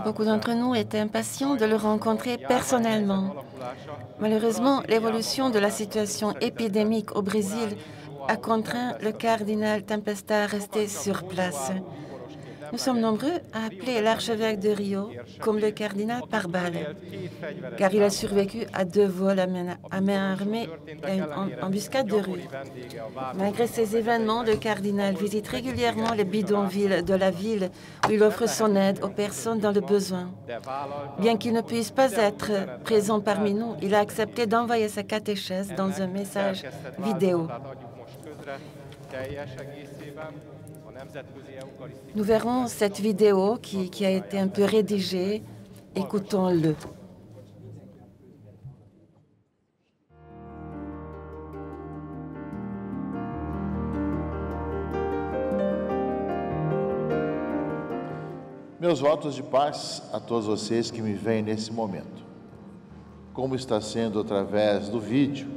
Beaucoup d'entre nous étaient impatients de le rencontrer personnellement. Malheureusement, l'évolution de la situation épidémique au Brésil a contraint le cardinal Tempesta à rester sur place. Nous sommes nombreux à appeler l'archevêque de Rio comme le cardinal par balle, car il a survécu à 2 vols à main armée et à une embuscade de rue. Malgré ces événements, le cardinal visite régulièrement les bidonvilles de la ville où il offre son aide aux personnes dans le besoin. Bien qu'il ne puisse pas être présent parmi nous, il a accepté d'envoyer sa catéchèse dans un message vidéo. Nous verrons cette vidéo qui a été un peu rédigée. Écoutons-le. Meus votos de paz a todos vocês que me veem nesse momento. Como está sendo através do vídeo,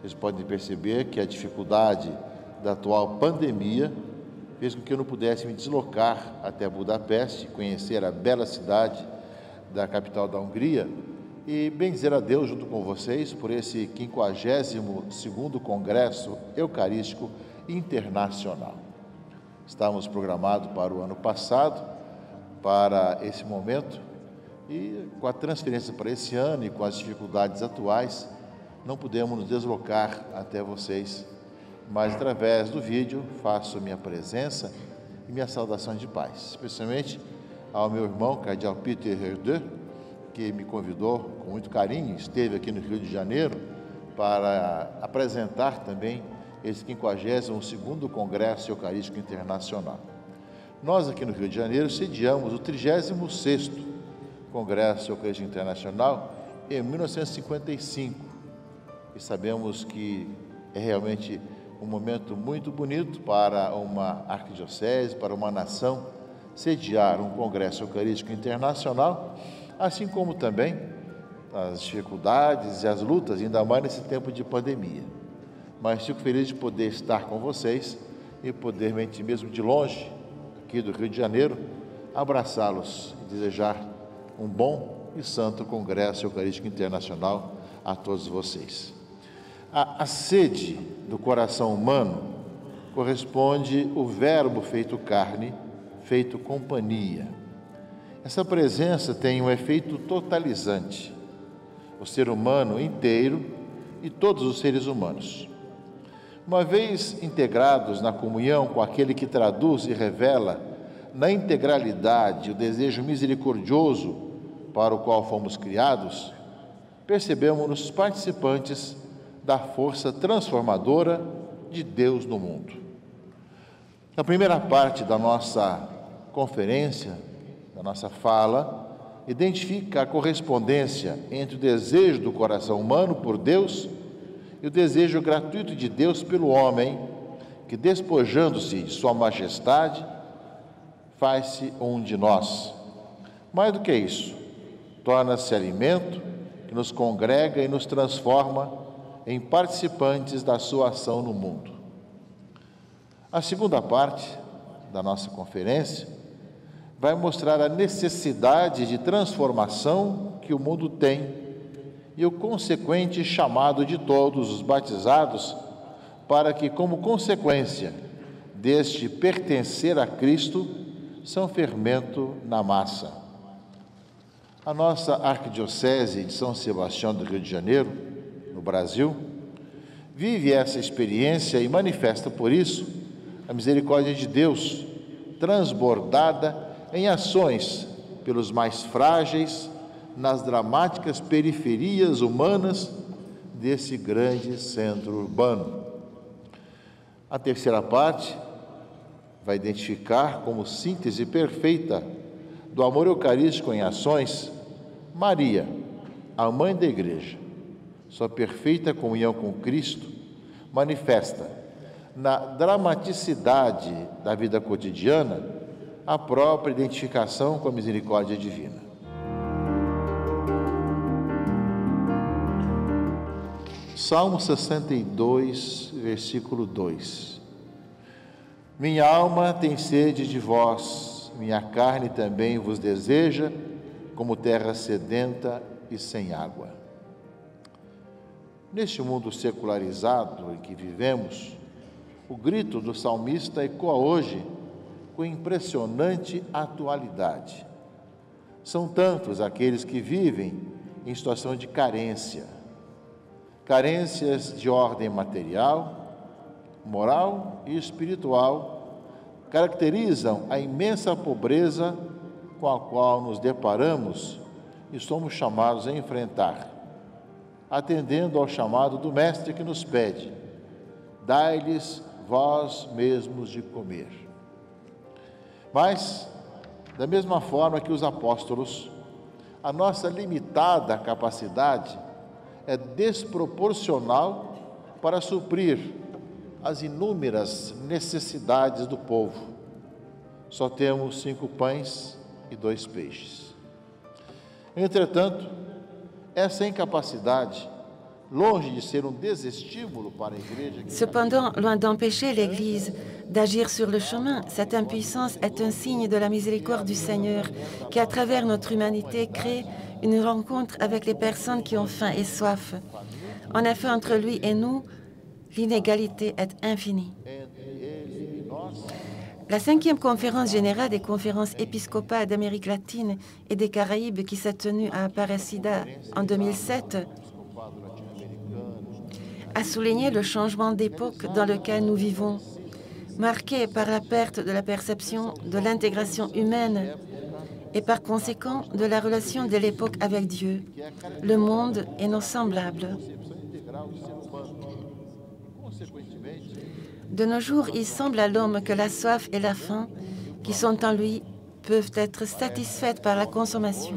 vocês podem perceber que a dificuldade da atual pandemia fez com que eu não pudesse me deslocar até Budapeste, conhecer a bela cidade da capital da Hungria e bendizer a Deus junto com vocês por esse 52º Congresso Eucarístico Internacional. Estávamos programados para o ano passado, para esse momento, e com a transferência para esse ano e com as dificuldades atuais, não pudemos nos deslocar até vocês, mas através do vídeo faço minha presença e minha saudação de paz, especialmente ao meu irmão, cardeal Peter Herdeux, que me convidou com muito carinho, esteve aqui no Rio de Janeiro para apresentar também esse 52º Congresso Eucarístico Internacional. Nós aqui no Rio de Janeiro sediamos o 36º Congresso Eucarístico Internacional em 1955 e sabemos que é realmente um momento muito bonito para uma arquidiocese, para uma nação, sediar um Congresso Eucarístico Internacional, assim como também as dificuldades e as lutas, ainda mais nesse tempo de pandemia. Mas fico feliz de poder estar com vocês e poder, mesmo de longe, aqui do Rio de Janeiro, abraçá-los e desejar um bom e santo Congresso Eucarístico Internacional a todos vocês. A sede do coração humano corresponde o Verbo feito carne, feito companhia. Essa presença tem um efeito totalizante. O ser humano inteiro e todos os seres humanos. Uma vez integrados na comunhão com aquele que traduz e revela na integralidade o desejo misericordioso para o qual fomos criados, percebemos-nos participantes da força transformadora de Deus no mundo. Na primeira parte da nossa conferência, da nossa fala, identifica a correspondência entre o desejo do coração humano por Deus e o desejo gratuito de Deus pelo homem, que, despojando-se de sua majestade, faz-se um de nós. Mais do que isso, torna-se alimento que nos congrega e nos transforma em participantes da sua ação no mundo. A segunda parte da nossa conferência vai mostrar a necessidade de transformação que o mundo tem e o consequente chamado de todos os batizados para que, como consequência deste pertencer a Cristo, são fermento na massa. A nossa Arquidiocese de São Sebastião do Rio de Janeiro, no Brasil, vive essa experiência e manifesta, por isso, a misericórdia de Deus, transbordada em ações pelos mais frágeis, nas dramáticas periferias humanas desse grande centro urbano. A terceira parte vai identificar como síntese perfeita do amor eucarístico em ações Maria, a mãe da Igreja. Sua perfeita comunhão com Cristo manifesta na dramaticidade da vida cotidiana a própria identificação com a misericórdia divina. Salmo 62, versículo 2. Minha alma tem sede de vós, minha carne também vos deseja, como terra sedenta e sem água. Neste mundo secularizado em que vivemos, o grito do salmista ecoa hoje com impressionante atualidade. São tantos aqueles que vivem em situação de carência, carências de ordem material, moral e espiritual, caracterizam a imensa pobreza com a qual nos deparamos e somos chamados a enfrentar, atendendo ao chamado do Mestre que nos pede: dai-lhes vós mesmos de comer. Mas, da mesma forma que os apóstolos, a nossa limitada capacidade é desproporcional para suprir as inúmeras necessidades do povo. Só temos 5 pães e 2 peixes. Entretanto, essa incapacidade, longe de ser um desestímulo para a Igreja... Cependant, loin d'empêcher l'Église d'agir sur le chemin, cette impuissance est un signe de la miséricorde du Seigneur qui, à travers notre humanité, crée une rencontre avec les personnes qui ont faim et soif. En effet, entre lui et nous, l'inégalité est infinie. La 5e conférence générale des conférences épiscopales d'Amérique latine et des Caraïbes qui s'est tenue à Aparecida en 2007 a souligné le changement d'époque dans lequel nous vivons, marqué par la perte de la perception de l'intégration humaine et par conséquent de la relation de l'époque avec Dieu, le monde et nos semblables. De nos jours, il semble à l'homme que la soif et la faim qui sont en lui peuvent être satisfaites par la consommation.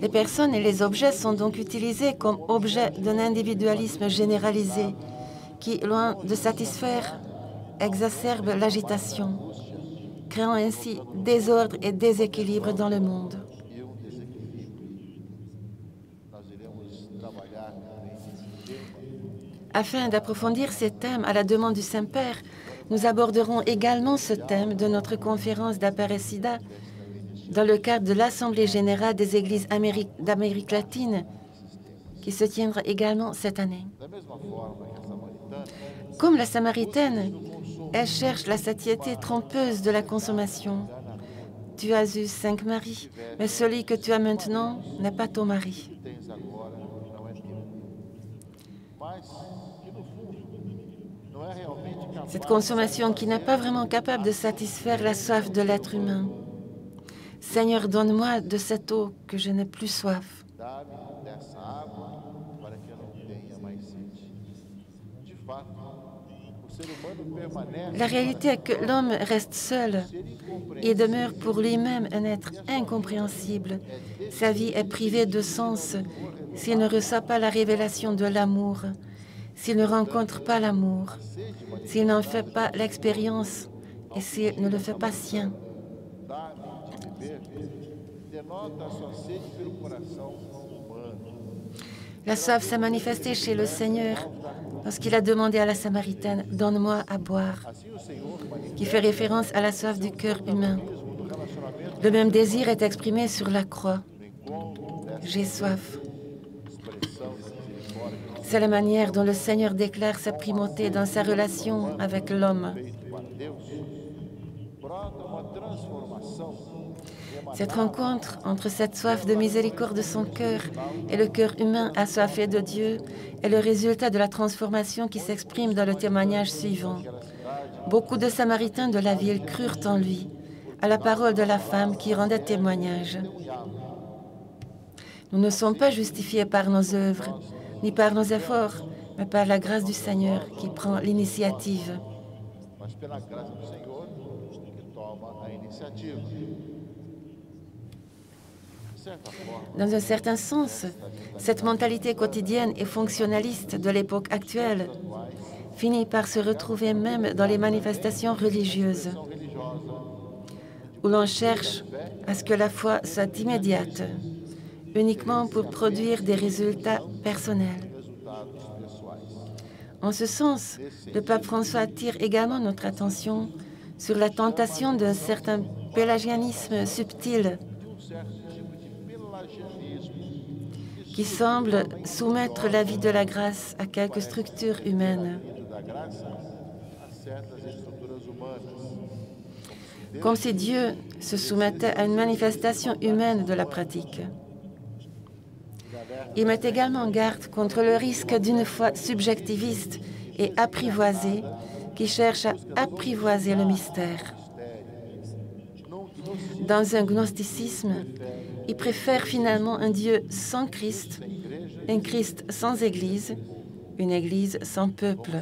Les personnes et les objets sont donc utilisés comme objets d'un individualisme généralisé qui, loin de satisfaire, exacerbe l'agitation, créant ainsi désordre et déséquilibre dans le monde. Afin d'approfondir ces thèmes à la demande du Saint-Père, nous aborderons également ce thème de notre conférence d'Aparecida dans le cadre de l'Assemblée générale des Églises d'Amérique latine qui se tiendra également cette année. Comme la Samaritaine, elle cherche la satiété trompeuse de la consommation. Tu as eu 5 maris, mais celui que tu as maintenant n'est pas ton mari. Cette consommation qui n'est pas vraiment capable de satisfaire la soif de l'être humain. Seigneur, donne-moi de cette eau que je n'ai plus soif. La réalité est que l'homme reste seul et demeure pour lui-même un être incompréhensible. Sa vie est privée de sens s'il ne reçoit pas la révélation de l'amour, s'il ne rencontre pas l'amour, s'il n'en fait pas l'expérience et s'il ne le fait pas sien. La soif s'est manifestée chez le Seigneur lorsqu'il a demandé à la Samaritaine « Donne-moi à boire », qui fait référence à la soif du cœur humain. Le même désir est exprimé sur la croix. « J'ai soif ». C'est la manière dont le Seigneur déclare sa primauté dans sa relation avec l'homme. Cette rencontre entre cette soif de miséricorde de son cœur et le cœur humain assoiffé de Dieu est le résultat de la transformation qui s'exprime dans le témoignage suivant. Beaucoup de Samaritains de la ville crurent en lui, à la parole de la femme qui rendait témoignage. Nous ne sommes pas justifiés par nos œuvres, ni par nos efforts, mais par la grâce du Seigneur qui prend l'initiative. Dans un certain sens, cette mentalité quotidienne et fonctionnaliste de l'époque actuelle finit par se retrouver même dans les manifestations religieuses, où l'on cherche à ce que la foi soit immédiate, uniquement pour produire des résultats personnels. En ce sens, le pape François attire également notre attention sur la tentation d'un certain pélagianisme subtil qui semble soumettre la vie de la grâce à quelques structures humaines, comme si Dieu se soumettait à une manifestation humaine de la pratique. Il met également en garde contre le risque d'une foi subjectiviste et apprivoisée qui cherche à apprivoiser le mystère. Dans un gnosticisme, il préfère finalement un Dieu sans Christ, un Christ sans Église, une Église sans peuple,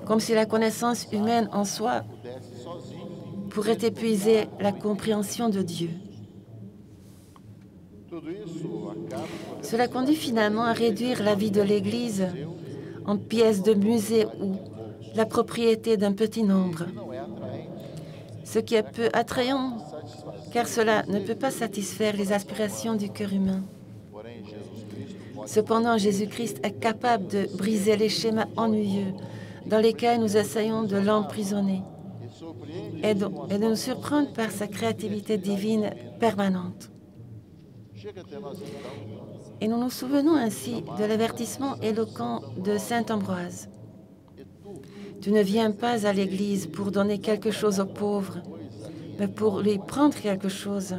comme si la connaissance humaine en soi pourrait épuiser la compréhension de Dieu. Cela conduit finalement à réduire la vie de l'Église en pièces de musée ou la propriété d'un petit nombre, ce qui est peu attrayant, car cela ne peut pas satisfaire les aspirations du cœur humain. Cependant, Jésus-Christ est capable de briser les schémas ennuyeux dans lesquels nous essayons de l'emprisonner et de nous surprendre par sa créativité divine permanente. Et nous nous souvenons ainsi de l'avertissement éloquent de saint Ambroise. Tu ne viens pas à l'Église pour donner quelque chose aux pauvres, mais pour lui prendre quelque chose.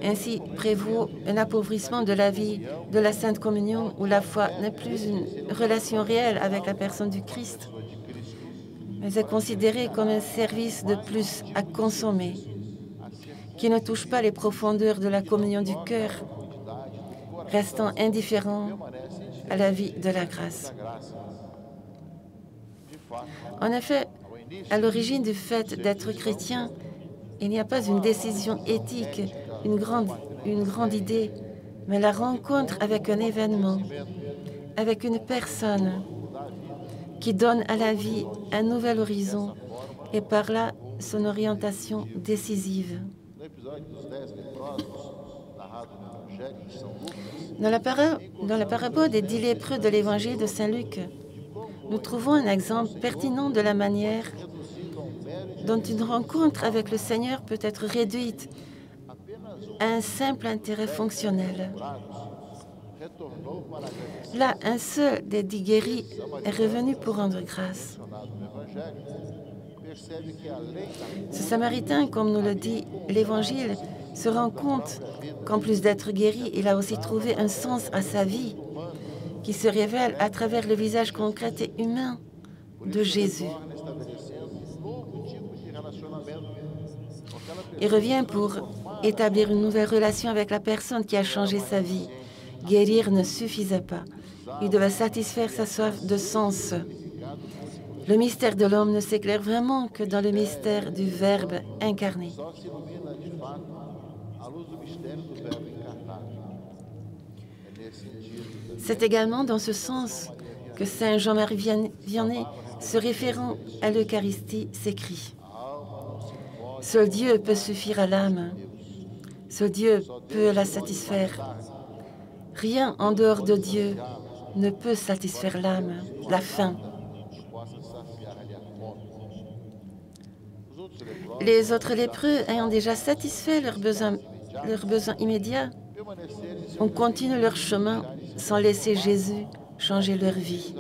Ainsi prévaut un appauvrissement de la vie de la Sainte Communion où la foi n'est plus une relation réelle avec la personne du Christ, mais est considérée comme un service de plus à consommer, qui ne touche pas les profondeurs de la communion du cœur, restant indifférent à la vie de la grâce. En effet, à l'origine du fait d'être chrétien, il n'y a pas une décision éthique, une grande idée, mais la rencontre avec un événement, avec une personne qui donne à la vie un nouvel horizon et par là son orientation décisive. Dans la parabole des 10 lépreux de l'évangile de Saint Luc, nous trouvons un exemple pertinent de la manière dont une rencontre avec le Seigneur peut être réduite à un simple intérêt fonctionnel. Là, un seul des 10 guéris est revenu pour rendre grâce. Ce Samaritain, comme nous le dit l'Évangile, se rend compte qu'en plus d'être guéri, il a aussi trouvé un sens à sa vie qui se révèle à travers le visage concret et humain de Jésus. Il revient pour établir une nouvelle relation avec la personne qui a changé sa vie. Guérir ne suffisait pas. Il devait satisfaire sa soif de sens. Le mystère de l'homme ne s'éclaire vraiment que dans le mystère du Verbe incarné. C'est également dans ce sens que saint Jean-Marie Vianney, se référant à l'Eucharistie, s'écrie « Seul Dieu peut suffire à l'âme, seul Dieu peut la satisfaire. Rien en dehors de Dieu ne peut satisfaire l'âme, la faim. » Les autres lépreux ayant déjà satisfait leurs besoins immédiats, on continue leur chemin sans laisser Jésus changer leur vie.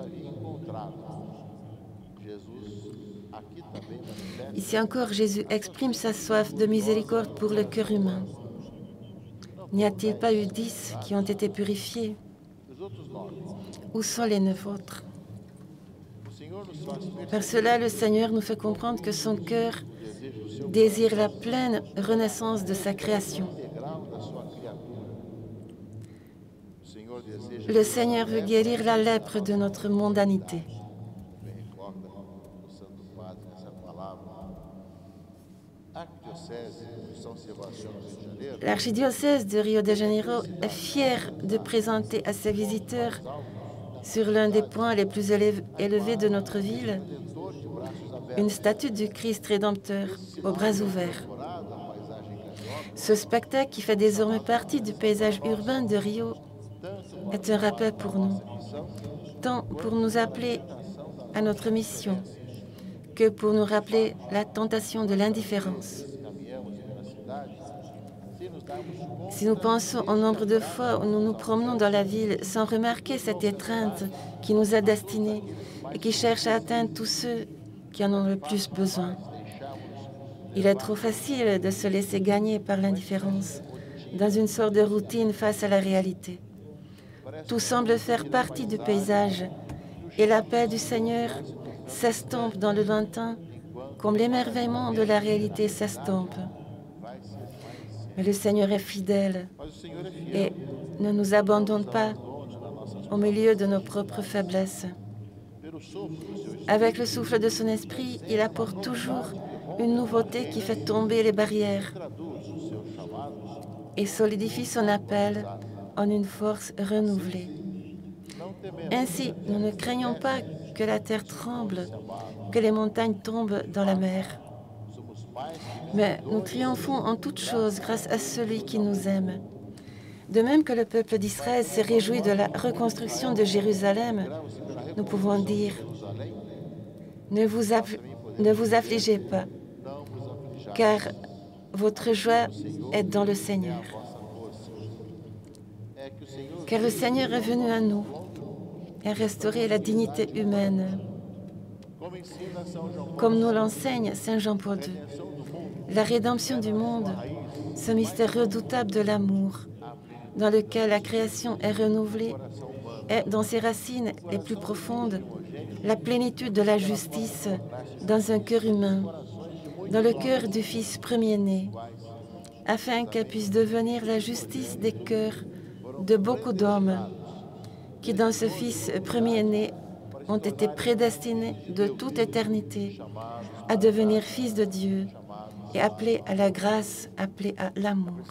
Ici encore, Jésus exprime sa soif de miséricorde pour le cœur humain. N'y a-t-il pas eu 10 qui ont été purifiés? Où sont les 9 autres? Par cela, le Seigneur nous fait comprendre que son cœur désire la pleine renaissance de sa création. Le Seigneur veut guérir la lèpre de notre mondanité. L'archidiocèse de Rio de Janeiro est fière de présenter à ses visiteurs, sur l'un des points les plus élevés de notre ville, une statue du Christ Rédempteur aux bras ouverts. Ce spectacle qui fait désormais partie du paysage urbain de Rio est un rappel pour nous, tant pour nous appeler à notre mission que pour nous rappeler la tentation de l'indifférence. Si nous pensons au nombre de fois où nous nous promenons dans la ville sans remarquer cette étreinte qui nous est destinée et qui cherche à atteindre tous ceux qui en ont le plus besoin, il est trop facile de se laisser gagner par l'indifférence, dans une sorte de routine face à la réalité. Tout semble faire partie du paysage et la paix du Seigneur s'estompe dans le lointain comme l'émerveillement de la réalité s'estompe. Mais le Seigneur est fidèle et ne nous abandonne pas au milieu de nos propres faiblesses. Avec le souffle de son esprit, il apporte toujours une nouveauté qui fait tomber les barrières et solidifie son appel en une force renouvelée. Ainsi, nous ne craignons pas que la terre tremble, que les montagnes tombent dans la mer. Mais nous triomphons en toutes choses grâce à celui qui nous aime. De même que le peuple d'Israël s'est réjoui de la reconstruction de Jérusalem, nous pouvons dire « Ne vous affligez pas, car votre joie est dans le Seigneur. » Car le Seigneur est venu à nous et a restauré la dignité humaine. Comme nous l'enseigne Saint Jean-Paul II, la rédemption du monde, ce mystère redoutable de l'amour, dans lequel la création est renouvelée, est dans ses racines les plus profondes la plénitude de la justice dans un cœur humain, dans le cœur du Fils premier-né, afin qu'elle puisse devenir la justice des cœurs de beaucoup d'hommes qui, dans ce Fils premier-né, ont été prédestinés de toute éternité à devenir fils de Dieu et appelés à la grâce, appelés à l'amour.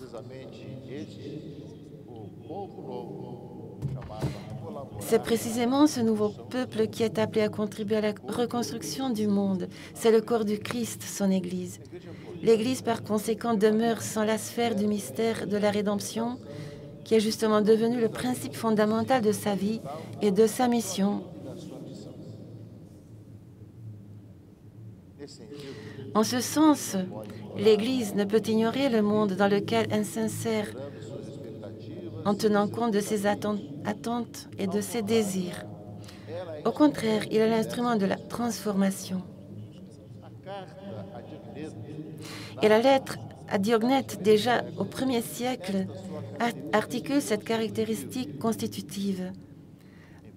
C'est précisément ce nouveau peuple qui est appelé à contribuer à la reconstruction du monde. C'est le corps du Christ, son Église. L'Église, par conséquent, demeure sans la sphère du mystère de la rédemption, qui est justement devenu le principe fondamental de sa vie et de sa mission. En ce sens, l'Église ne peut ignorer le monde dans lequel elle s'insère en tenant compte de ses attentes et de ses désirs. Au contraire, il est l'instrument de la transformation. Et la lettre à Diognète, déjà au 1er siècle, articule cette caractéristique constitutive.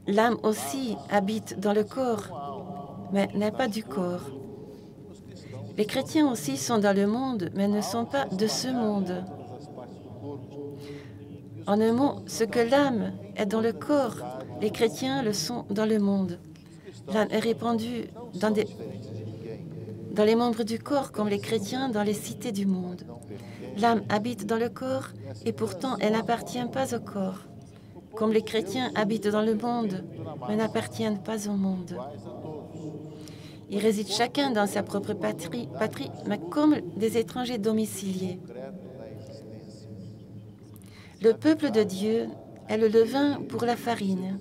L'âme aussi habite dans le corps, mais n'est pas du corps. Les chrétiens aussi sont dans le monde, mais ne sont pas de ce monde. En un mot, ce que l'âme est dans le corps, les chrétiens le sont dans le monde. L'âme est répandue dans les membres du corps, comme les chrétiens dans les cités du monde. L'âme habite dans le corps et pourtant elle n'appartient pas au corps, comme les chrétiens habitent dans le monde, mais n'appartiennent pas au monde. Ils résident chacun dans sa propre patrie, mais comme des étrangers domiciliés. Le peuple de Dieu est le levain pour la farine.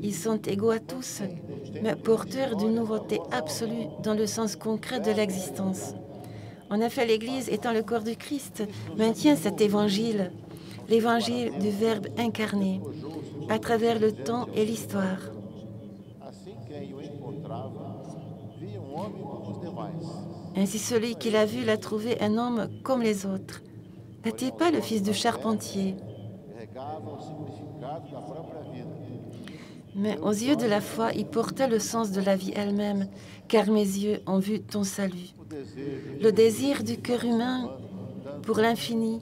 Ils sont égaux à tous, mais porteurs d'une nouveauté absolue dans le sens concret de l'existence. En effet, l'Église, étant le corps du Christ, maintient cet évangile, l'évangile du Verbe incarné, à travers le temps et l'histoire. Ainsi, celui qui l'a vu l'a trouvé un homme comme les autres. N'est-il pas le fils du charpentier? Mais aux yeux de la foi, il portait le sens de la vie elle-même, car mes yeux ont vu ton salut. Le désir du cœur humain pour l'infini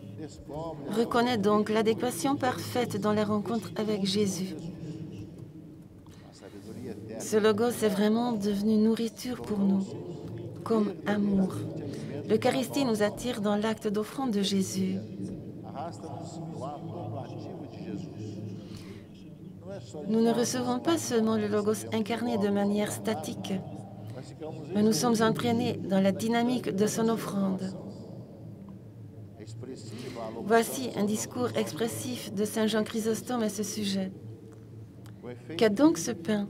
reconnaît donc l'adéquation parfaite dans la rencontre avec Jésus. Ce logos est vraiment devenu nourriture pour nous, comme amour. L'Eucharistie nous attire dans l'acte d'offrande de Jésus. Nous ne recevons pas seulement le Logos incarné de manière statique, mais nous sommes entraînés dans la dynamique de son offrande. Voici un discours expressif de Saint Jean Chrysostome à ce sujet. Qu'est donc ce pain?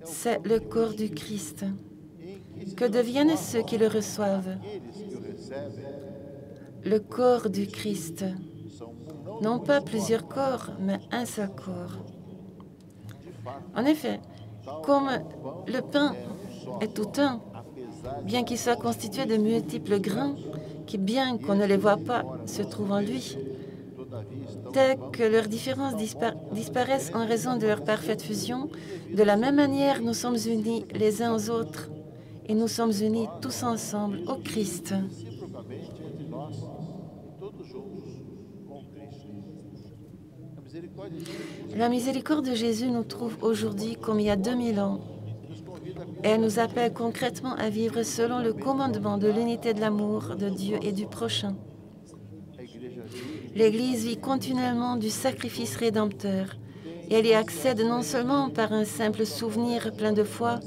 C'est le corps du Christ. Que deviennent ceux qui le reçoivent? Le corps du Christ. Non pas plusieurs corps, mais un seul corps. En effet, comme le pain est tout un, bien qu'il soit constitué de multiples grains, qui, bien qu'on ne les voit pas, se trouvent en lui, telles que leurs différences disparaissent en raison de leur parfaite fusion, de la même manière, nous sommes unis les uns aux autres et nous sommes unis tous ensemble au Christ. La miséricorde de Jésus nous trouve aujourd'hui comme il y a 2000 ans. Elle nous appelle concrètement à vivre selon le commandement de l'unité de l'amour de Dieu et du prochain. L'Église vit continuellement du sacrifice rédempteur et elle y accède non seulement par un simple souvenir plein de foi,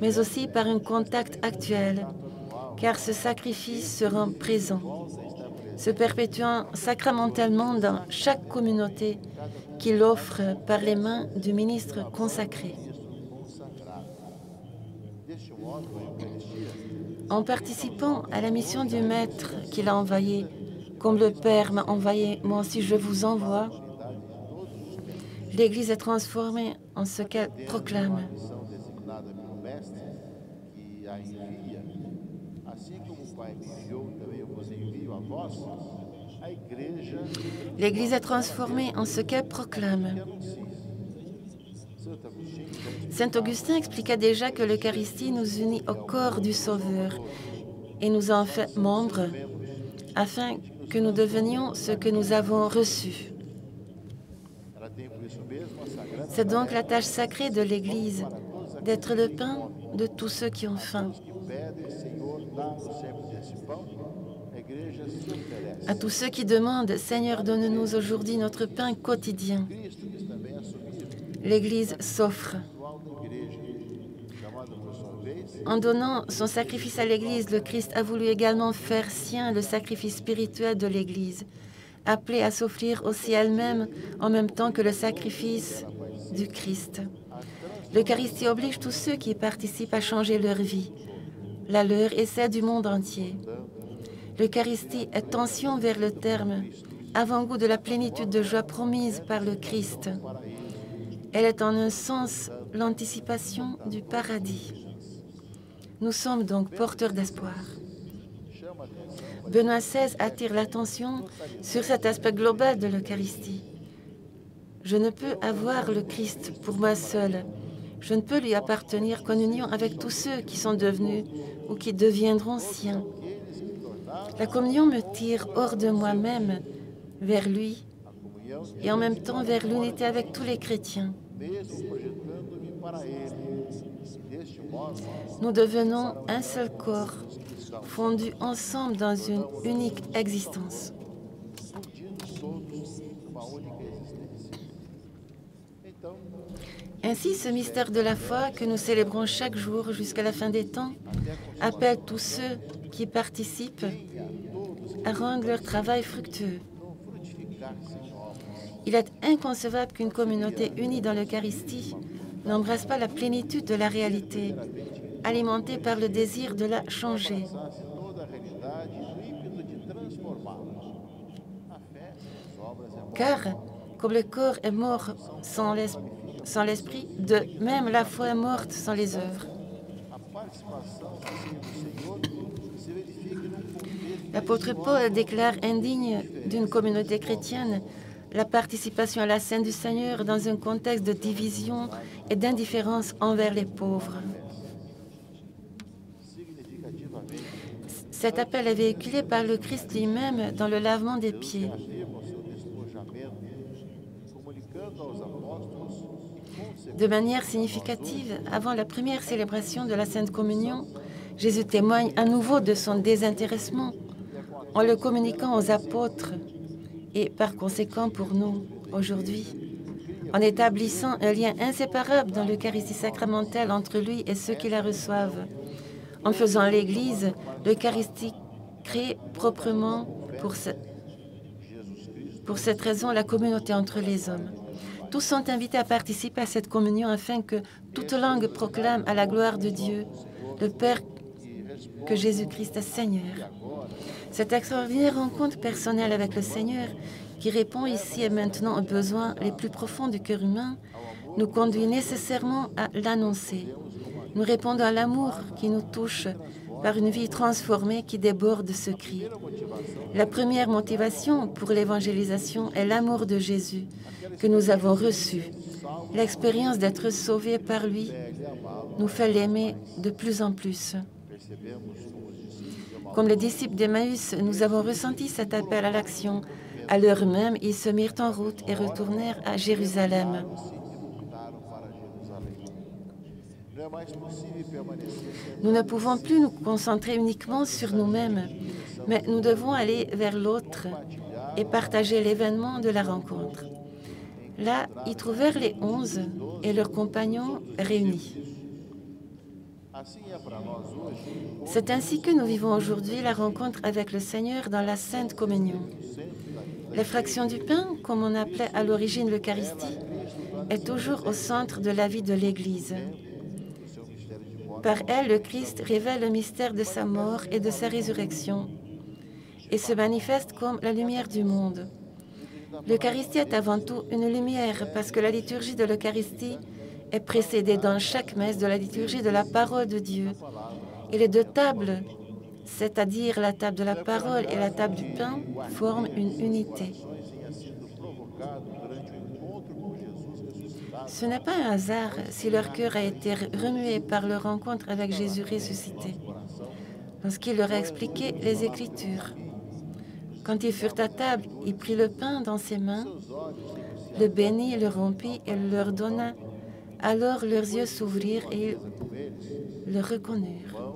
mais aussi par un contact actuel, car ce sacrifice se rend présent, se perpétuant sacramentellement dans chaque communauté qu'il offre par les mains du ministre consacré. En participant à la mission du Maître qu'il a envoyé, comme le Père m'a envoyé, moi aussi je vous envoie, l'Église est transformée en ce qu'elle proclame. L'Église est transformée en ce qu'elle proclame. Saint Augustin expliqua déjà que l'Eucharistie nous unit au corps du Sauveur et nous en fait membres afin que nous devenions ce que nous avons reçu. C'est donc la tâche sacrée de l'Église d'être le pain de tous ceux qui ont faim. À tous ceux qui demandent « Seigneur, donne-nous aujourd'hui notre pain quotidien », l'Église s'offre. En donnant son sacrifice à l'Église, le Christ a voulu également faire sien le sacrifice spirituel de l'Église, appelée à s'offrir aussi elle-même en même temps que le sacrifice du Christ. L'Eucharistie oblige tous ceux qui y participent à changer leur vie, la leur et celle du monde entier. L'Eucharistie est tension vers le terme, avant-goût de la plénitude de joie promise par le Christ. Elle est en un sens l'anticipation du paradis. Nous sommes donc porteurs d'espoir. Benoît XVI attire l'attention sur cet aspect global de l'Eucharistie. Je ne peux avoir le Christ pour moi seul. Je ne peux lui appartenir qu'en union avec tous ceux qui sont devenus ou qui deviendront siens. La communion me tire hors de moi-même vers lui et en même temps vers l'unité avec tous les chrétiens. Nous devenons un seul corps, fondus ensemble dans une unique existence. Ainsi, ce mystère de la foi que nous célébrons chaque jour jusqu'à la fin des temps appelle tous ceux qui participent à rendre leur travail fructueux. Il est inconcevable qu'une communauté unie dans l'Eucharistie n'embrasse pas la plénitude de la réalité, alimentée par le désir de la changer. Car, comme le corps est mort sans l'esprit, de même la foi est morte sans les œuvres. L'apôtre Paul déclare indigne d'une communauté chrétienne la participation à la scène du Seigneur dans un contexte de division et d'indifférence envers les pauvres. Cet appel est véhiculé par le Christ lui-même dans le lavement des pieds. De manière significative, avant la première célébration de la Sainte Communion, Jésus témoigne à nouveau de son désintéressement en le communiquant aux apôtres et par conséquent pour nous aujourd'hui, en établissant un lien inséparable dans l'Eucharistie sacramentelle entre lui et ceux qui la reçoivent, en faisant l'Église l'Eucharistie créé proprement pour cette raison la communauté entre les hommes. Tous sont invités à participer à cette communion afin que toute langue proclame à la gloire de Dieu, le Père, que Jésus-Christ est Seigneur. Cette extraordinaire rencontre personnelle avec le Seigneur, qui répond ici et maintenant aux besoins les plus profonds du cœur humain, nous conduit nécessairement à l'annoncer. Nous répondons à l'amour qui nous touche par une vie transformée qui déborde ce cri. La première motivation pour l'évangélisation est l'amour de Jésus que nous avons reçu. L'expérience d'être sauvés par lui nous fait l'aimer de plus en plus. Comme les disciples d'Emmaüs, nous avons ressenti cet appel à l'action. À l'heure même, ils se mirent en route et retournèrent à Jérusalem. Nous ne pouvons plus nous concentrer uniquement sur nous-mêmes, mais nous devons aller vers l'autre et partager l'événement de la rencontre. Là, ils trouvèrent les 11 et leurs compagnons réunis. C'est ainsi que nous vivons aujourd'hui la rencontre avec le Seigneur dans la Sainte Communion. La fraction du pain, comme on appelait à l'origine l'Eucharistie, est toujours au centre de la vie de l'Église. Par elle, le Christ révèle le mystère de sa mort et de sa résurrection et se manifeste comme la lumière du monde. L'Eucharistie est avant tout une lumière parce que la liturgie de l'Eucharistie est précédée dans chaque messe de la liturgie de la parole de Dieu. Et les deux tables, c'est-à-dire la table de la parole et la table du pain, forment une unité. Ce n'est pas un hasard si leur cœur a été remué par leur rencontre avec Jésus ressuscité, lorsqu'il leur a expliqué les Écritures. Quand ils furent à table, il prit le pain dans ses mains, le bénit, le rompit et le leur donna. Alors leurs yeux s'ouvrirent et ils le reconnurent.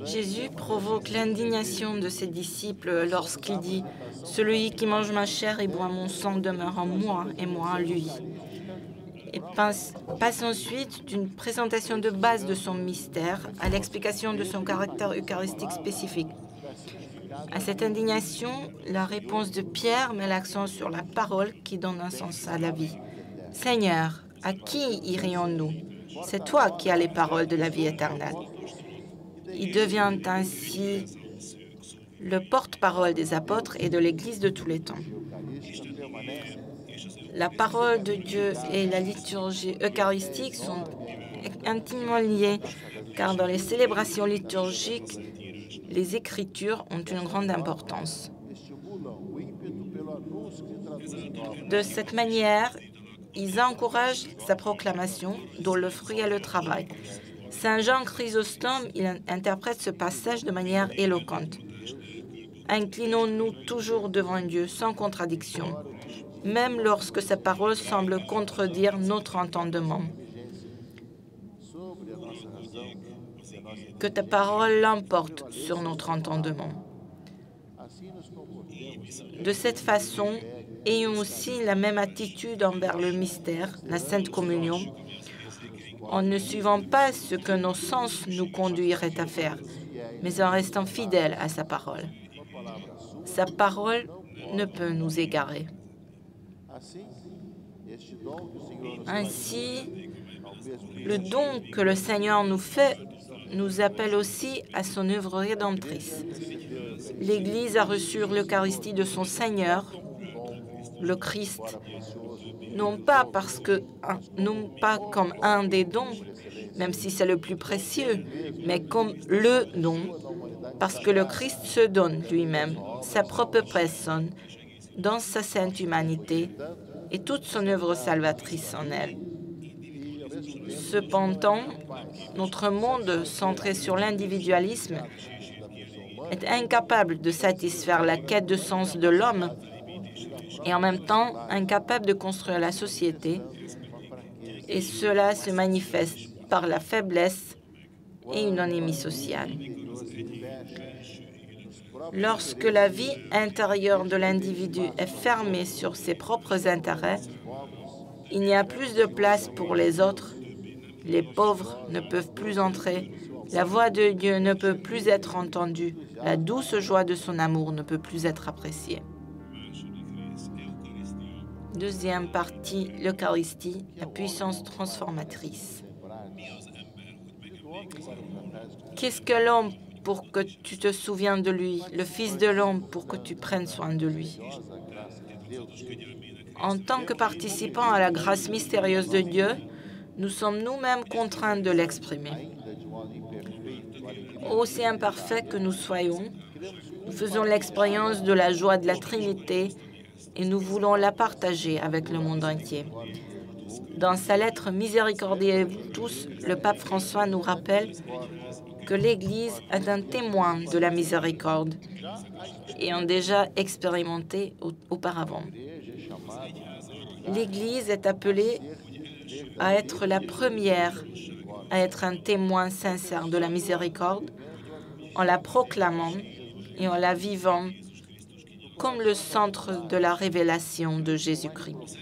Jésus provoque l'indignation de ses disciples lorsqu'il dit « Celui qui mange ma chair et boit mon sang demeure en moi et moi en lui ». Et passe ensuite d'une présentation de base de son mystère à l'explication de son caractère eucharistique spécifique. À cette indignation, la réponse de Pierre met l'accent sur la parole qui donne un sens à la vie. « Seigneur, à qui irions-nous? C'est toi qui as les paroles de la vie éternelle. » Il devient ainsi le porte-parole des apôtres et de l'Église de tous les temps. La parole de Dieu et la liturgie eucharistique sont intimement liées, car dans les célébrations liturgiques, les Écritures ont une grande importance. De cette manière, ils encouragent sa proclamation, dont le fruit est le travail. Saint Jean Chrysostome, il interprète ce passage de manière éloquente. Inclinons-nous toujours devant Dieu sans contradiction, même lorsque sa parole semble contredire notre entendement. Que ta parole l'emporte sur notre entendement. De cette façon, ayons aussi la même attitude envers le mystère, la Sainte Communion, en ne suivant pas ce que nos sens nous conduiraient à faire, mais en restant fidèles à sa parole. Sa parole ne peut nous égarer. Ainsi, le don que le Seigneur nous fait nous appelle aussi à son œuvre rédemptrice. L'Église a reçu l'Eucharistie de son Seigneur, le Christ, non pas comme un des dons, même si c'est le plus précieux, mais comme le don, parce que le Christ se donne lui-même, sa propre personne, dans sa sainte humanité et toute son œuvre salvatrice en elle. Cependant, notre monde centré sur l'individualisme est incapable de satisfaire la quête de sens de l'homme et en même temps incapable de construire la société, et cela se manifeste par la faiblesse et une anémie sociale. Lorsque la vie intérieure de l'individu est fermée sur ses propres intérêts, il n'y a plus de place pour les autres. Les pauvres ne peuvent plus entrer. La voix de Dieu ne peut plus être entendue. La douce joie de son amour ne peut plus être appréciée. Deuxième partie, l'Eucharistie, la puissance transformatrice. Qu'est-ce que l'homme pour que tu te souviennes de lui, le Fils de l'homme pour que tu prennes soin de lui? En tant que participants à la grâce mystérieuse de Dieu, nous sommes nous-mêmes contraints de l'exprimer. Aussi imparfaits que nous soyons, nous faisons l'expérience de la joie de la Trinité et nous voulons la partager avec le monde entier. Dans sa lettre « Miséricordiez-vous tous », le pape François nous rappelle que l'Église est un témoin de la miséricorde et ont déjà expérimenté auparavant. L'Église est appelée à être la première à être un témoin sincère de la miséricorde en la proclamant et en la vivant comme le centre de la révélation de Jésus-Christ.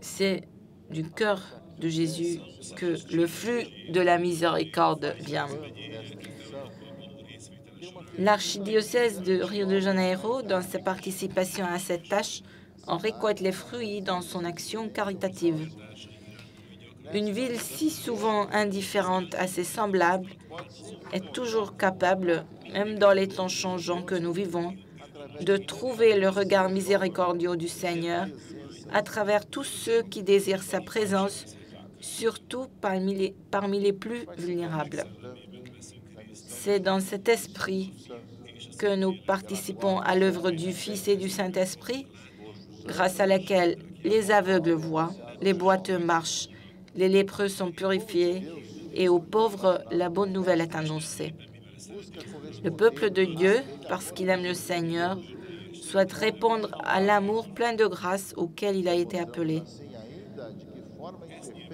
C'est du cœur de Jésus que le flux de la miséricorde vient. L'archidiocèse de Rio de Janeiro, dans sa participation à cette tâche, en récolte les fruits dans son action caritative. Une ville si souvent indifférente à ses semblables est toujours capable, même dans les temps changeants que nous vivons, de trouver le regard miséricordieux du Seigneur à travers tous ceux qui désirent sa présence, surtout parmi les plus vulnérables. C'est dans cet esprit que nous participons à l'œuvre du Fils et du Saint-Esprit, grâce à laquelle les aveugles voient, les boiteux marchent, les lépreux sont purifiés et aux pauvres, la bonne nouvelle est annoncée. Le peuple de Dieu, parce qu'il aime le Seigneur, souhaite répondre à l'amour plein de grâce auquel il a été appelé.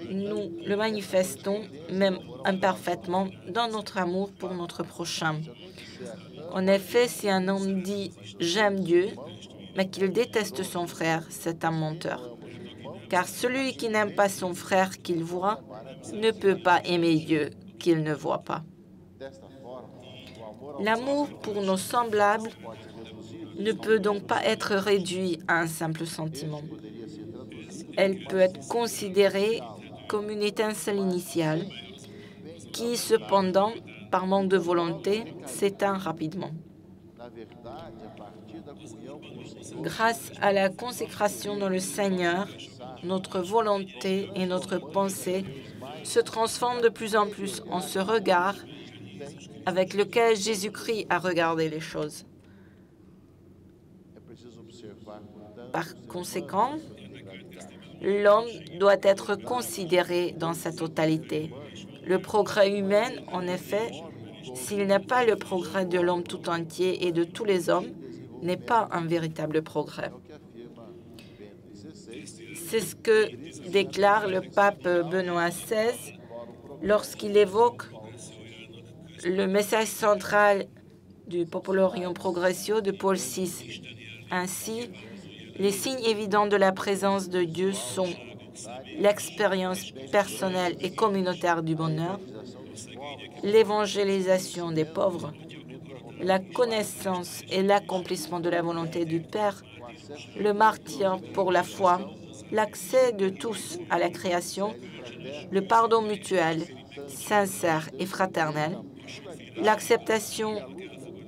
Nous le manifestons, même imparfaitement, dans notre amour pour notre prochain. En effet, si un homme dit « j'aime Dieu », mais qu'il déteste son frère, c'est un menteur. Car celui qui n'aime pas son frère qu'il voit ne peut pas aimer Dieu qu'il ne voit pas. L'amour pour nos semblables ne peut donc pas être réduit à un simple sentiment. Elle peut être considérée comme une étincelle initiale qui, cependant, par manque de volonté, s'éteint rapidement. Grâce à la consécration dans le Seigneur, notre volonté et notre pensée se transforment de plus en plus en ce regard avec lequel Jésus-Christ a regardé les choses. Par conséquent, l'homme doit être considéré dans sa totalité. Le progrès humain, en effet, s'il n'est pas le progrès de l'homme tout entier et de tous les hommes, n'est pas un véritable progrès. C'est ce que déclare le pape Benoît XVI lorsqu'il évoque le message central du Popularium Progressio de Paul VI. Ainsi, les signes évidents de la présence de Dieu sont l'expérience personnelle et communautaire du bonheur, l'évangélisation des pauvres, la connaissance et l'accomplissement de la volonté du Père, le martyre pour la foi, l'accès de tous à la création, le pardon mutuel, sincère et fraternel, l'acceptation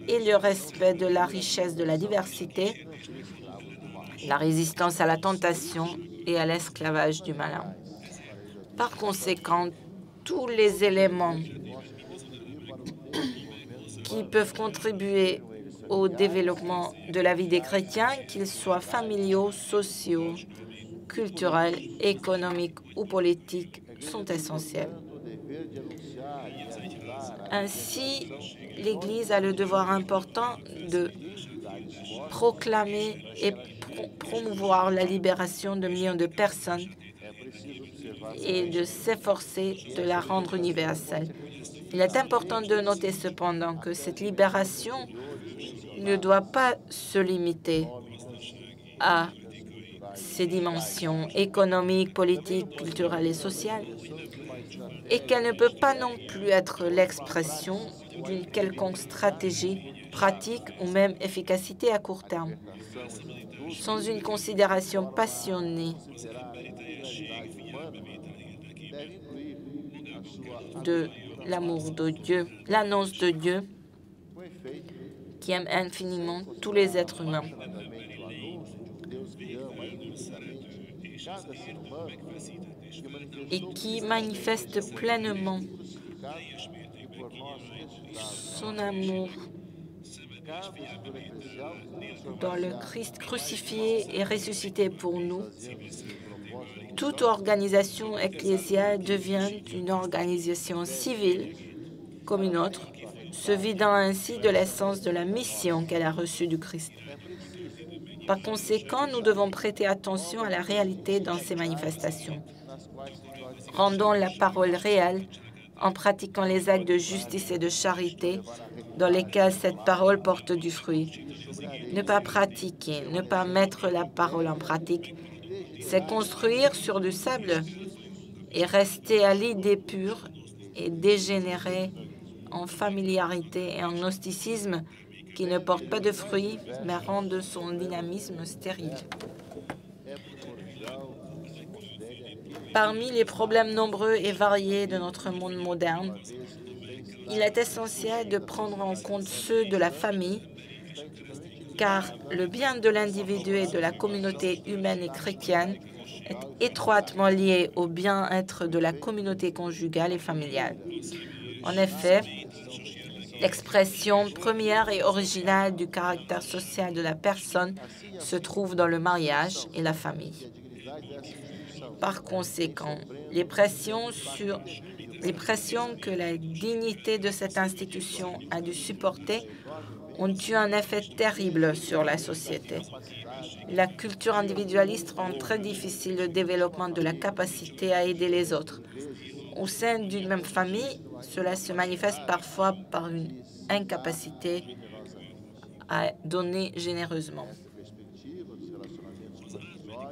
et le respect de la richesse de la diversité, la résistance à la tentation et à l'esclavage du malin. Par conséquent, tous les éléments qui peuvent contribuer au développement de la vie des chrétiens, qu'ils soient familiaux, sociaux, culturels, économiques ou politiques, sont essentiels. Ainsi, l'Église a le devoir important de proclamer et promouvoir la libération de millions de personnes et de s'efforcer de la rendre universelle. Il est important de noter cependant que cette libération ne doit pas se limiter à ses dimensions économiques, politiques, culturelles et sociales, et qu'elle ne peut pas non plus être l'expression d'une quelconque stratégie pratique ou même efficacité à court terme. Sans une considération passionnée de l'amour de Dieu, l'annonce de Dieu qui aime infiniment tous les êtres humains. Et qui manifeste pleinement son amour dans le Christ crucifié et ressuscité pour nous. Toute organisation ecclésiale devient une organisation civile comme une autre, se vidant ainsi de l'essence de la mission qu'elle a reçue du Christ. Par conséquent, nous devons prêter attention à la réalité dans ces manifestations. Rendons la parole réelle en pratiquant les actes de justice et de charité dans lesquels cette parole porte du fruit. Ne pas pratiquer, ne pas mettre la parole en pratique, c'est construire sur du sable et rester à l'idée pure et dégénérer en familiarité et en gnosticisme qui ne porte pas de fruits, mais rendent son dynamisme stérile. Parmi les problèmes nombreux et variés de notre monde moderne, il est essentiel de prendre en compte ceux de la famille, car le bien de l'individu et de la communauté humaine et chrétienne est étroitement lié au bien-être de la communauté conjugale et familiale. En effet, l'expression première et originale du caractère social de la personne se trouve dans le mariage et la famille. Par conséquent, les pressions que la dignité de cette institution a dû supporter ont eu un effet terrible sur la société. La culture individualiste rend très difficile le développement de la capacité à aider les autres. Au sein d'une même famille, cela se manifeste parfois par une incapacité à donner généreusement.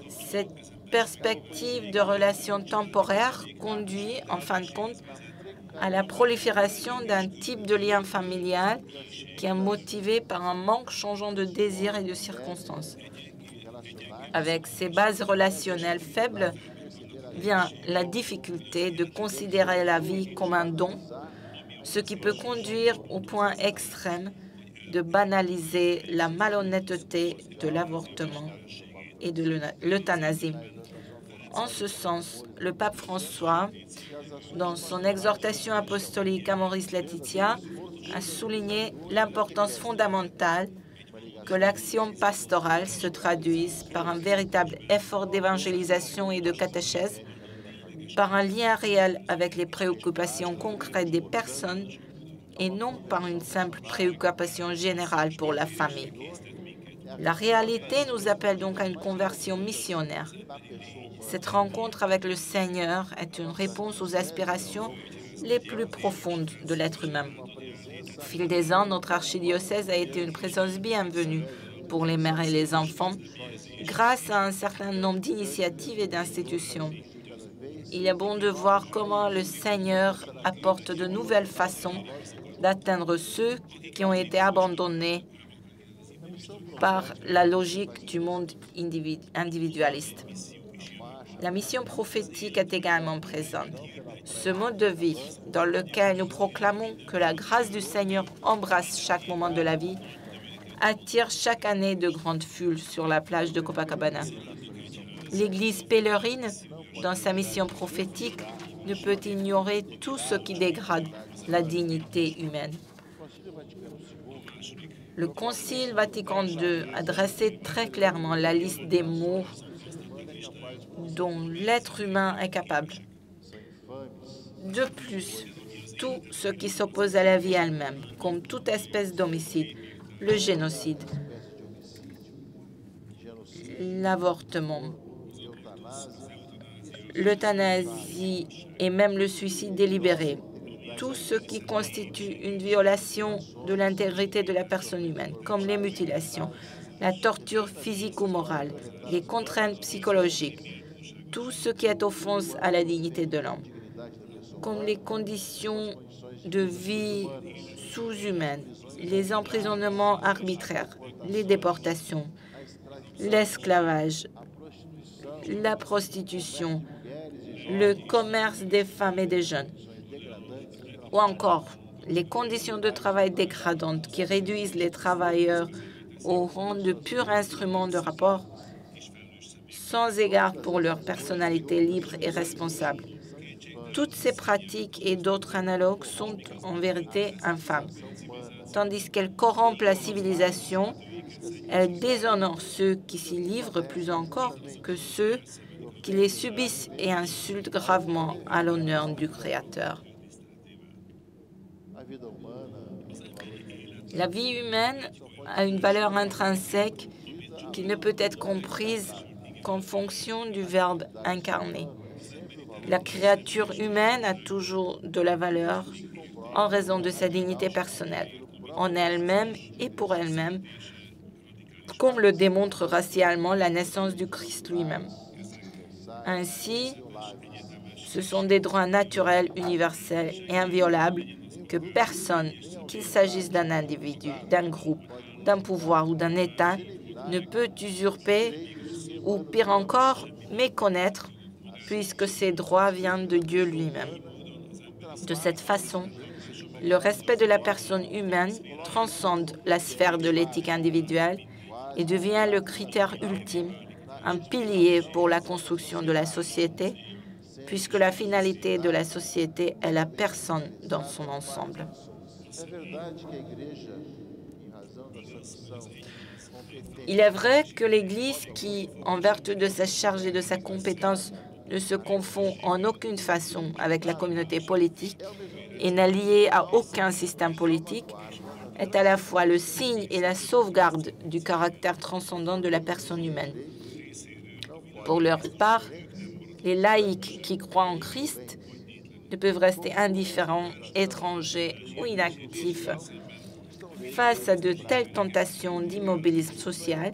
Cette perspective de relations temporaires conduit, en fin de compte, à la prolifération d'un type de lien familial qui est motivé par un manque changeant de désirs et de circonstances. Avec ces bases relationnelles faibles vient la difficulté de considérer la vie comme un don, ce qui peut conduire au point extrême de banaliser la malhonnêteté de l'avortement et de l'euthanasie. En ce sens, le pape François, dans son exhortation apostolique à Maurice Laetitia, a souligné l'importance fondamentale que l'action pastorale se traduise par un véritable effort d'évangélisation et de catéchèse, par un lien réel avec les préoccupations concrètes des personnes et non par une simple préoccupation générale pour la famille. La réalité nous appelle donc à une conversion missionnaire. Cette rencontre avec le Seigneur est une réponse aux aspirations les plus profondes de l'être humain. Au fil des ans, notre archidiocèse a été une présence bienvenue pour les mères et les enfants grâce à un certain nombre d'initiatives et d'institutions. Il est bon de voir comment le Seigneur apporte de nouvelles façons d'atteindre ceux qui ont été abandonnés par la logique du monde individualiste. La mission prophétique est également présente. Ce mode de vie dans lequel nous proclamons que la grâce du Seigneur embrasse chaque moment de la vie attire chaque année de grandes foules sur la plage de Copacabana. L'Église pèlerine, dans sa mission prophétique, ne peut ignorer tout ce qui dégrade la dignité humaine. Le Concile Vatican II a dressé très clairement la liste des maux dont l'être humain est capable. De plus, tout ce qui s'oppose à la vie elle-même, comme toute espèce d'homicide, le génocide, l'avortement, l'euthanasie et même le suicide délibéré. Tout ce qui constitue une violation de l'intégrité de la personne humaine, comme les mutilations, la torture physique ou morale, les contraintes psychologiques, tout ce qui est offense à la dignité de l'homme, comme les conditions de vie sous-humaines, les emprisonnements arbitraires, les déportations, l'esclavage, la prostitution, le commerce des femmes et des jeunes, ou encore les conditions de travail dégradantes qui réduisent les travailleurs au rang de purs instruments de rapport, sans égard pour leur personnalité libre et responsable. Toutes ces pratiques et d'autres analogues sont en vérité infâmes. Tandis qu'elles corrompent la civilisation, elles déshonorent ceux qui s'y livrent plus encore que ceux qui les subissent et insultent gravement à l'honneur du Créateur. La vie humaine a une valeur intrinsèque qui ne peut être comprise qu'en fonction du Verbe incarné. La créature humaine a toujours de la valeur en raison de sa dignité personnelle, en elle-même et pour elle-même, comme le démontre racialement la naissance du Christ lui-même. Ainsi, ce sont des droits naturels, universels et inviolables que personne, qu'il s'agisse d'un individu, d'un groupe, d'un pouvoir ou d'un État, ne peut usurper ou, pire encore, méconnaître, puisque ces droits viennent de Dieu lui-même. De cette façon, le respect de la personne humaine transcende la sphère de l'éthique individuelle et devient le critère ultime, un pilier pour la construction de la société, puisque la finalité de la société est la personne dans son ensemble. Il est vrai que l'Église, qui, en vertu de sa charge et de sa compétence, ne se confond en aucune façon avec la communauté politique et n'est liée à aucun système politique, est à la fois le signe et la sauvegarde du caractère transcendant de la personne humaine. Pour leur part, les laïcs qui croient en Christ ne peuvent rester indifférents, étrangers ou inactifs face à de telles tentations d'immobilisme social.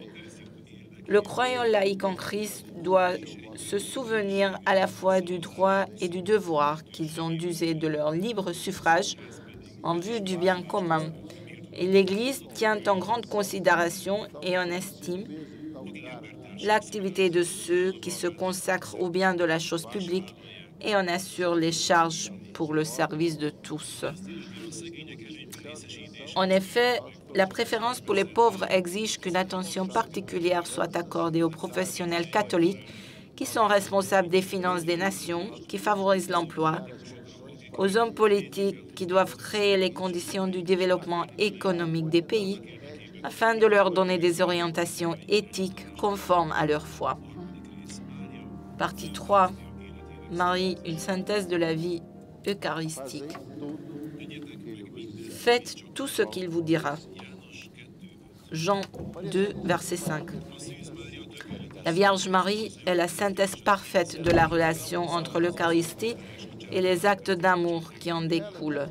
Le croyant laïque en Christ doit se souvenir à la fois du droit et du devoir qu'ils ont d'user de leur libre suffrage en vue du bien commun. Et l'Église tient en grande considération et en estime l'activité de ceux qui se consacrent au bien de la chose publique et en assurent les charges pour le service de tous. En effet, la préférence pour les pauvres exige qu'une attention particulière soit accordée aux professionnels catholiques qui sont responsables des finances des nations, qui favorisent l'emploi, aux hommes politiques qui doivent créer les conditions du développement économique des pays, afin de leur donner des orientations éthiques conformes à leur foi. Partie 3. Marie, une synthèse de la vie eucharistique. Faites tout ce qu'il vous dira. Jean 2, verset 5. La Vierge Marie est la synthèse parfaite de la relation entre l'Eucharistie et les actes d'amour qui en découlent.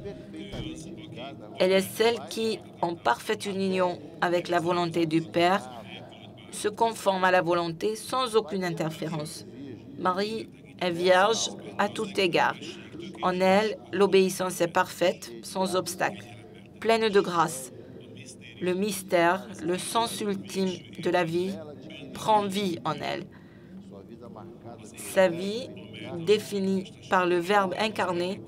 Elle est celle qui, en parfaite union avec la volonté du Père, se conforme à la volonté sans aucune interférence. Marie est vierge à tout égard. En elle, l'obéissance est parfaite, sans obstacle, pleine de grâce. Le mystère, le sens ultime de la vie, prend vie en elle. Sa vie, définie par le Verbe incarné,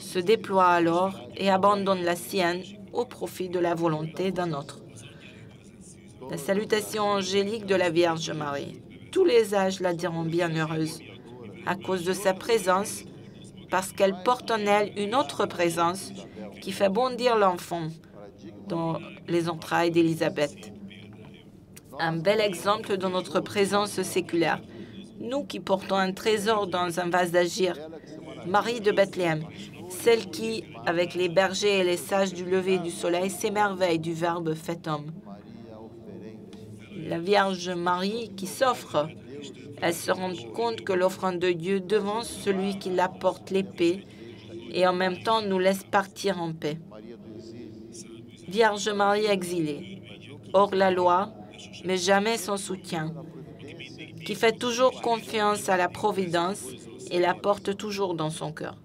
se déploie alors et abandonne la sienne au profit de la volonté d'un autre. La salutation angélique de la Vierge Marie. Tous les âges la diront bienheureuse, à cause de sa présence, parce qu'elle porte en elle une autre présence qui fait bondir l'enfant dans les entrailles d'Élisabeth. Un bel exemple de notre présence séculaire. Nous qui portons un trésor dans un vase d'agir, Marie de Bethléem, celle qui, avec les bergers et les sages du lever du soleil, s'émerveille du Verbe fait homme. la Vierge Marie qui s'offre. Elle se rend compte que l'offrande de Dieu devance celui qui apporte l'épée et en même temps nous laisse partir en paix. Vierge Marie exilée, hors la loi, mais jamais sans soutien, qui fait toujours confiance à la Providence et la porte toujours dans son cœur.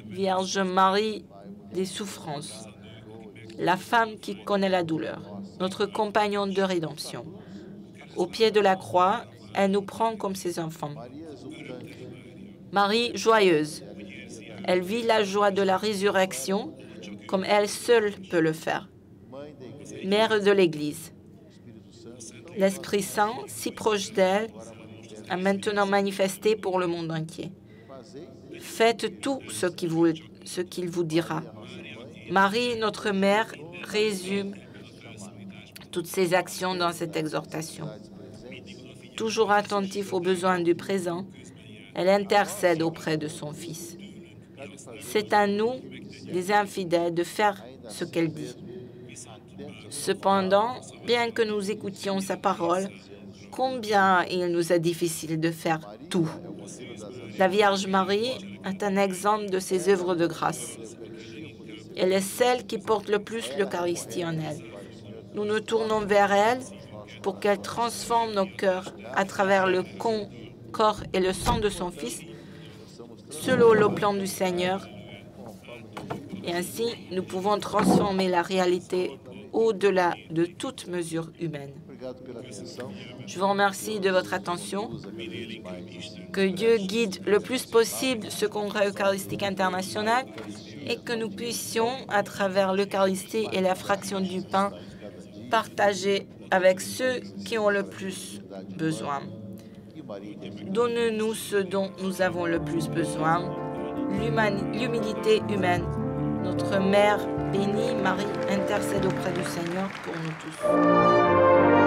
Vierge Marie des souffrances, la femme qui connaît la douleur, notre compagnon de rédemption. Au pied de la croix, elle nous prend comme ses enfants. Marie joyeuse, elle vit la joie de la résurrection comme elle seule peut le faire. Mère de l'Église, l'Esprit Saint, si proche d'elle, a maintenant manifesté pour le monde entier. Faites tout ce qu'il vous dira. Marie, notre mère, résume toutes ses actions dans cette exhortation. Toujours attentive aux besoins du présent, elle intercède auprès de son Fils. C'est à nous, les infidèles, de faire ce qu'elle dit. Cependant, bien que nous écoutions sa parole, combien il nous est difficile de faire tout. La Vierge Marie est un exemple de ses œuvres de grâce. Elle est celle qui porte le plus l'Eucharistie en elle. Nous nous tournons vers elle pour qu'elle transforme nos cœurs à travers le corps et le sang de son Fils, selon le plan du Seigneur. Et ainsi, nous pouvons transformer la réalité au-delà de toute mesure humaine. Je vous remercie de votre attention. Que Dieu guide le plus possible ce congrès eucharistique international et que nous puissions, à travers l'Eucharistie et la fraction du pain, partager avec ceux qui ont le plus besoin. Donne-nous ce dont nous avons le plus besoin, l'humilité humaine. Notre Mère bénie, Marie, intercède auprès du Seigneur pour nous tous.